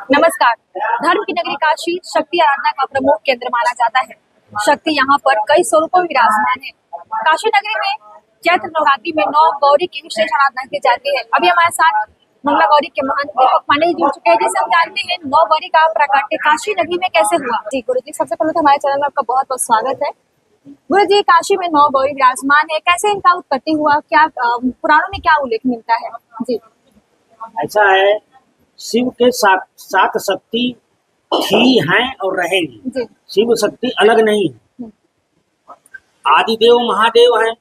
नमस्कार। धर्म की नगरी काशी शक्ति आराधना का प्रमुख केंद्र माना जाता है। शक्ति यहाँ पर कई स्वरूपों में विराजमान है। काशी नगरी में चैत्र नवरात्रि में 9 गौरी की विशेष आराधना की जाती है। अभी हमारे साथ मंगला गौरी के महंत दीपक पांडे जी जुड़ चुके हैं, जिससे हम जानते हैं 9 गौरी का प्राकट्य काशी नगरी में कैसे हुआ। जी गुरु जी, सबसे पहले तो हमारे चैनल में आपका बहुत बहुत स्वागत है। गुरु जी, काशी में 9 गौरी विराजमान है, कैसे इनका उत्पत्ति हुआ, क्या पुराणों में क्या उल्लेख मिलता है? जी, ऐसा है, शिव के सात शक्ति थी हैं और रहेंगी। जी, शिव शक्ति अलग नहीं है। आदिदेव महादेव है,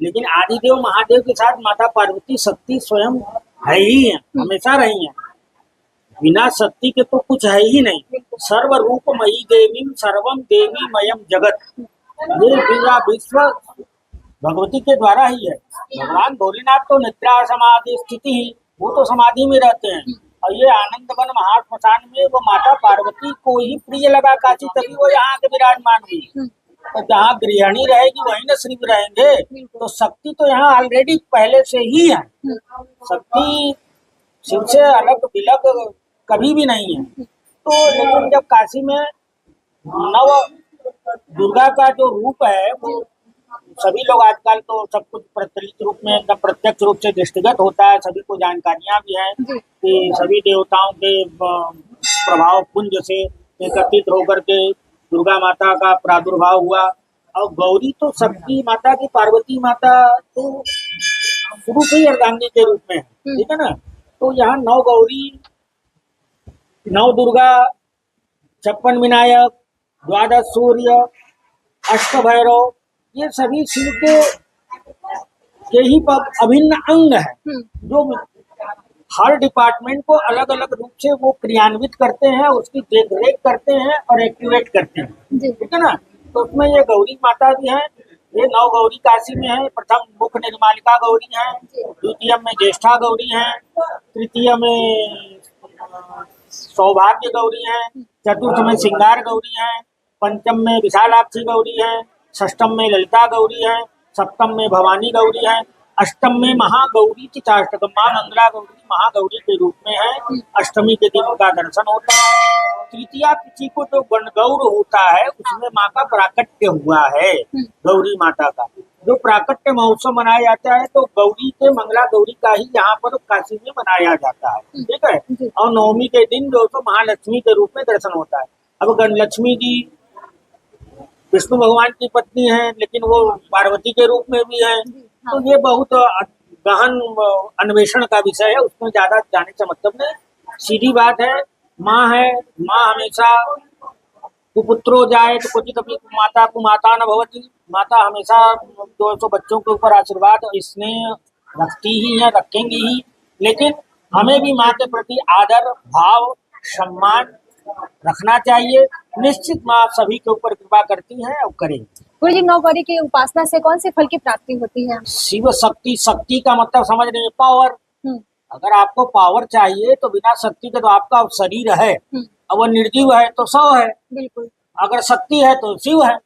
लेकिन आदिदेव महादेव के साथ माता पार्वती शक्ति स्वयं है ही है, हमेशा रही है। बिना शक्ति के तो कुछ है ही नहीं। सर्व रूपमयी देवी सर्वम देवी मयम जगत, ये पूरा विश्व भगवती के द्वारा ही है। भगवान भोलेनाथ तो निद्रा समाधि स्थिति ही, वो तो समाधि में रहते हैं। और ये आनंद वन महाश्मशान में वो माता पार्वती को ही प्रिय लगा काशी, तभी वो यहाँ के विराजमान हुई। तो जहाँ गृहिणी रहेगी वहीं न शिव रहेंगे। तो शक्ति तो यहाँ ऑलरेडी पहले से ही है। शक्ति शिव से अलग विलग कभी भी नहीं है। तो लेकिन जब काशी में नव दुर्गा का जो रूप है, वो सभी लोग आजकल तो सब कुछ प्रचलित रूप में एकदम प्रत्यक्ष रूप से दृष्टिगत होता है। सभी को जानकारियां भी हैं कि सभी देवताओं के प्रभाव पुंज से एकत्रित होकर के दुर्गा माता का प्रादुर्भाव हुआ। और गौरी तो शक्ति माता की, पार्वती माता तो शुरू से ही अर्धांगिनी के रूप में है, ठीक है ना। तो यहाँ 9 गौरी, 9 दुर्गा, 56 विनायक, 12 सूर्य, अष्ट भैरव, ये सभी शिव के ही अभिन्न अंग है, जो हर डिपार्टमेंट को अलग अलग रूप से वो क्रियान्वित करते हैं, उसकी देखरेख करते हैं और एक्टिवेट करते हैं, ठीक है ना। तो उसमें ये गौरी माता भी है। ये 9 गौरी काशी में है। प्रथम मुख्य निर्मालिका गौरी है, द्वितीय में ज्येष्ठा गौरी है, तृतीय में सौभाग्य गौरी है, चतुर्थ में श्रृंगार गौरी है, पंचम में विशालाक्षी गौरी है, षष्टम में ललिता गौरी है, सप्तम में भवानी गौरी है, अष्टम में महागौरी की चाष्टकम मां मंगला गौरी महागौरी के रूप में है। अष्टमी के दिन उनका दर्शन होता है। तृतीया तिथि को जो गणगौर होता है, उसमें माँ का प्राकट्य हुआ है। गौरी माता का जो प्राकट्य महोत्सव मनाया जाता है, तो गौरी के मंगला गौरी का ही यहाँ पर काशी में मनाया जाता है, ठीक है। और नवमी के दिन जो तो महालक्ष्मी के रूप में दर्शन होता है। अब गणलक्ष्मी जी विष्णु भगवान की पत्नी है, लेकिन वो पार्वती के रूप में भी है। तो ये बहुत गहन अन्वेषण का विषय है, उसमें ज्यादा जाने का मतलब नहीं। सीधी बात है, माँ है, माँ हमेशा कुपुत्रो जाए तो क्वचित अपनी माता को माता न भवती। माता हमेशा जो तो बच्चों के ऊपर आशीर्वाद स्नेह रखती ही है, रखेंगी ही। लेकिन हमें भी माँ के प्रति आदर भाव सम्मान रखना चाहिए। निश्चित माँ सभी के ऊपर कृपा करती है और करेंगी। गुरु जी, 9 गौरी की उपासना से कौन से फल की प्राप्ति होती है? शिव शक्ति, शक्ति का मतलब समझ रहे हैं, पावर। अगर आपको पावर चाहिए तो बिना शक्ति के तो आपका शरीर है, अब वो निर्जीव है तो 100 है। बिल्कुल। अगर शक्ति है तो शिव है।